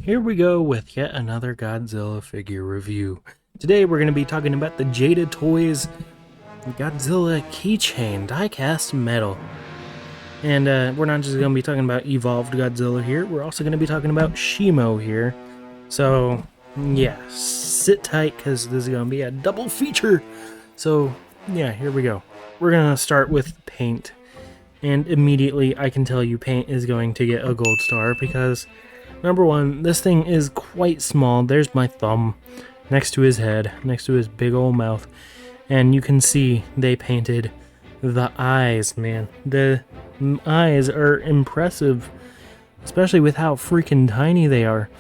Here we go with yet another Godzilla figure review. Today we're going to be talking about the JADA Toys Godzilla keychain diecast metal. And we're not just going to be talking about evolved Godzilla here, we're also going to be talking about Shimo here. So yeah, sit tight because this is going to be a double feature. So yeah, here we go. We're going to start with paint. And immediately I can tell you paint is going to get a gold star because number one, this thing is quite small. There's my thumb next to his head, next to his big old mouth. And you can see they painted the eyes, man. The eyes are impressive, especially with how freaking tiny they are.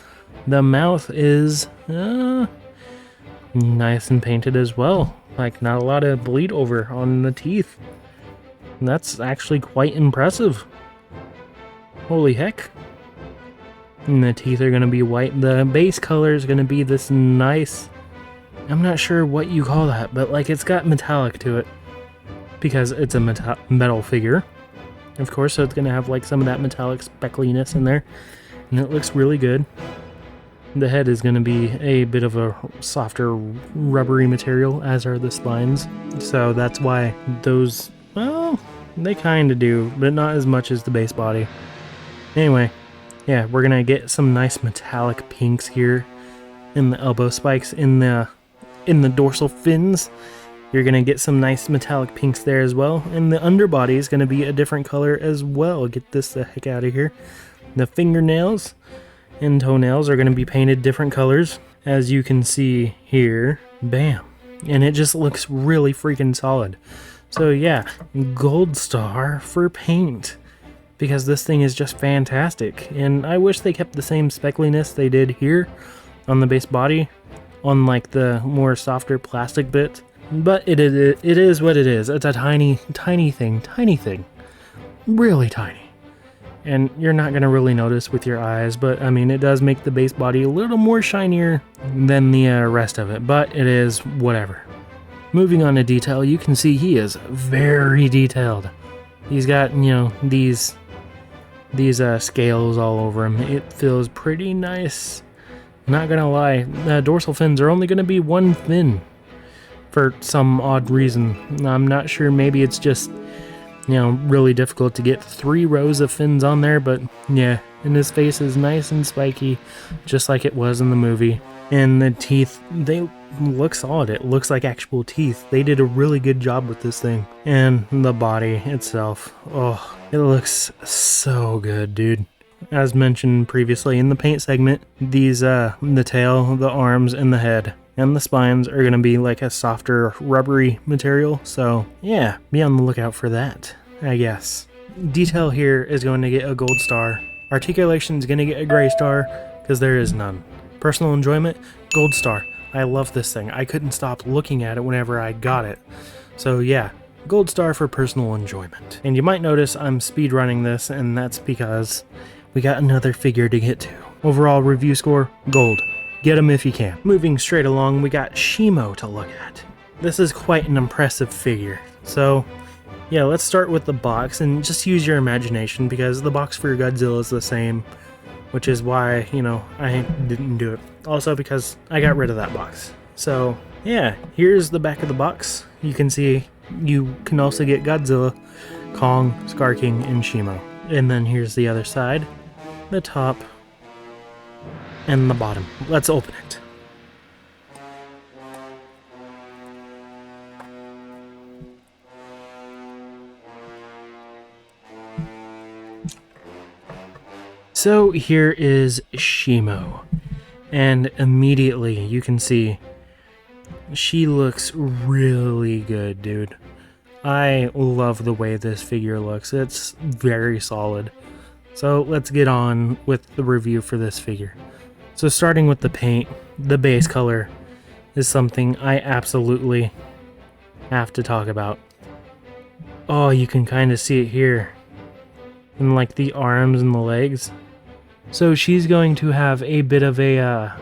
The mouth is nice and painted as well. Like, not a lot of bleed over on the teeth. That's actually quite impressive. Holy heck. And the teeth are going to be white. The base color is going to be this nice, I'm not sure what you call that, but like it's got metallic to it because it's a metal figure, of course, so it's going to have like some of that metallic speckliness in there, and it looks really good. The head is going to be a bit of a softer rubbery material, as are the spines, so that's why those, well, they kind of do, but not as much as the base body. Anyway, yeah, we're gonna get some nice metallic pinks here in the elbow spikes, in the dorsal fins. You're gonna get some nice metallic pinks there as well, and the underbody is gonna be a different color as well. Get this the heck out of here. The fingernails and toenails are gonna be painted different colors, as you can see here. Bam, and it just looks really freaking solid. So yeah, gold star for paint, because this thing is just fantastic, and I wish they kept the same speckliness they did here on the base body, on like the more softer plastic bit, but it is what it is. It's a tiny thing, really tiny, and you're not going to really notice with your eyes, but I mean, it does make the base body a little more shinier than the rest of it, but it is whatever. Moving on to detail, you can see he is very detailed. He's got, you know, these scales all over him. It feels pretty nice. Not gonna lie, dorsal fins are only gonna be one fin for some odd reason. I'm not sure, maybe it's just, you know, really difficult to get 3 rows of fins on there, but yeah, and his face is nice and spiky, just like it was in the movie. And the teeth, they look solid. It looks like actual teeth. They did a really good job with this thing. And the body itself, oh, it looks so good, dude. As mentioned previously in the paint segment, these, the tail, the arms, and the head, and the spines are going to be like a softer, rubbery material. So yeah, be on the lookout for that, I guess. Detail here is going to get a gold star. Articulation is going to get a gray star, because there is none. Personal enjoyment, gold star. I love this thing. I couldn't stop looking at it whenever I got it. So yeah, gold star for personal enjoyment. And you might notice I'm speedrunning this, and that's because we got another figure to get to. Overall review score, gold. Get him if you can. Moving straight along, we got Shimo to look at. This is quite an impressive figure. So yeah, let's start with the box, and just use your imagination, because the box for Godzilla is the same, which is why, you know, I didn't do it. Also because I got rid of that box. So yeah, here's the back of the box. You can see you can also get Godzilla, Kong, Scar King, and Shimo. And then here's the other side, the top, and the bottom. Let's open it. So here is Shimo, and immediately you can see she looks really good, dude. I love the way this figure looks. It's very solid. So let's get on with the review for this figure. So starting with the paint, the base color is something I absolutely have to talk about. Oh, you can kind of see it here in like the arms and the legs. So she's going to have a bit of a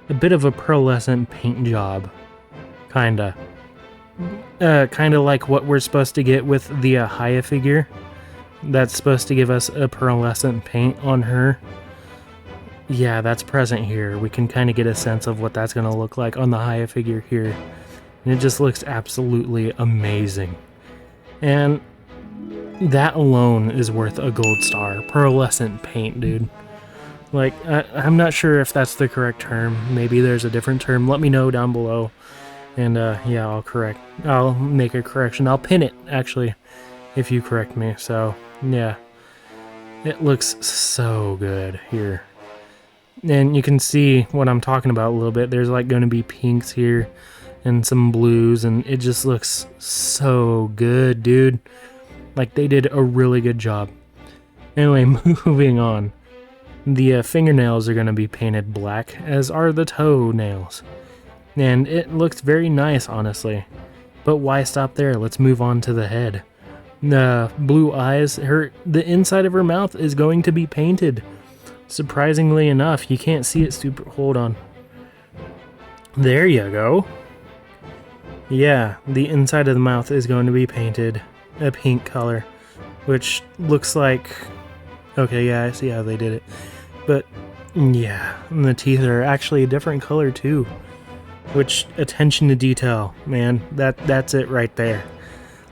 pearlescent paint job, kinda like what we're supposed to get with the Haya figure. That's supposed to give us a pearlescent paint on her. yeah, that's present here. We can kind of get a sense of what that's going to look like on the Haya figure here. And it just looks absolutely amazing. And that alone is worth a gold star. Pearlescent paint, dude. Like, I'm not sure if that's the correct term. Maybe there's a different term. Let me know down below. And yeah, I'll make a correction. I'll pin it, actually, if you correct me. So, yeah. It looks so good here. And you can see what I'm talking about a little bit. There's like going to be pinks here and some blues, and it just looks so good, dude. Like, they did a really good job. Anyway, moving on. The fingernails are going to be painted black, as are the toenails. And it looks very nice, honestly. But why stop there? Let's move on to the head. The blue eyes, the inside of her mouth is going to be painted. Surprisingly enough, you can't see it super... Hold on. There you go. Yeah, the inside of the mouth is going to be painted a pink color, which looks like... Okay, yeah, I see how they did it. But, yeah, and the teeth are actually a different color too. Which, attention to detail, man, that's it right there.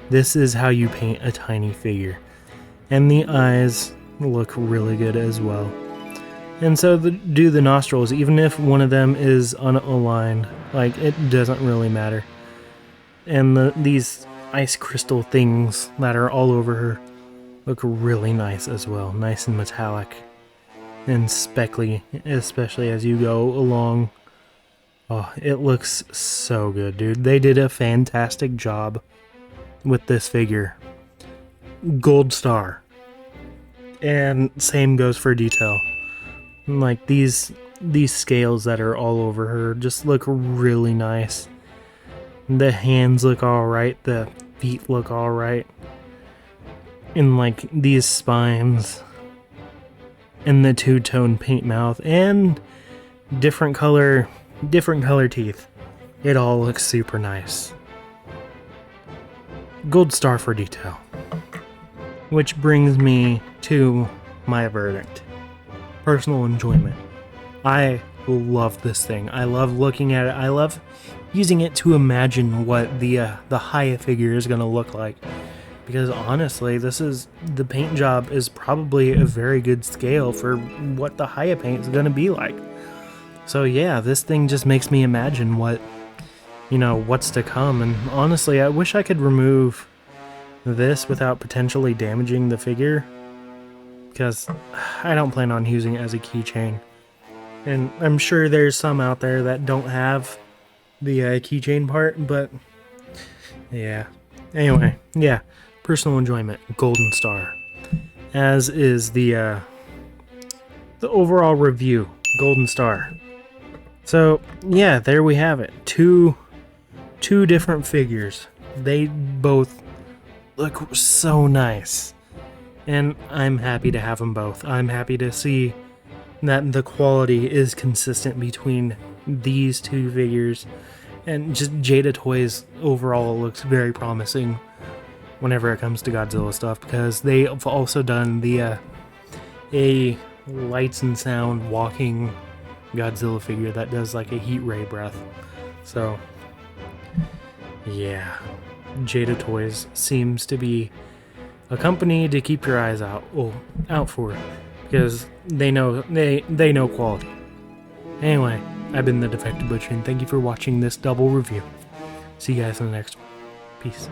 This is how you paint a tiny figure. And the eyes look really good as well. And so do the nostrils, even if one of them is unaligned, like, it doesn't really matter. And these ice crystal things that are all over her look really nice as well. Nice and metallic. And speckly, especially as you go along. Oh, it looks so good, dude. They did a fantastic job with this figure. Gold star. And same goes for detail. Like, these scales that are all over her just look really nice. The hands look alright, the feet look alright. And like these spines. And the two-tone paint mouth. And different color teeth. It all looks super nice. Gold star for detail. Which brings me to my verdict. Personal enjoyment. I love this thing. I love looking at it. I love using it to imagine what the Haya figure is going to look like. Because honestly, the paint job is probably a very good scale for what the Haya paint is going to be like. So yeah, this thing just makes me imagine what's to come. And honestly, I wish I could remove this without potentially damaging the figure, because I don't plan on using it as a keychain. And I'm sure there's some out there that don't have the keychain part, but yeah. Anyway, yeah, personal enjoyment, golden star. As is the overall review, golden star. So yeah, there we have it. Two different figures. They both look so nice. And I'm happy to have them both. I'm happy to see that the quality is consistent between these two figures. And just JADA Toys overall looks very promising whenever it comes to Godzilla stuff, because they've also done a lights and sound walking Godzilla figure that does like a heat ray breath. So yeah, JADA Toys seems to be a company to keep your eyes out for, because they know quality. Anyway, I've been the Defective Butcher, and thank you for watching this double review. See you guys in the next one. Peace.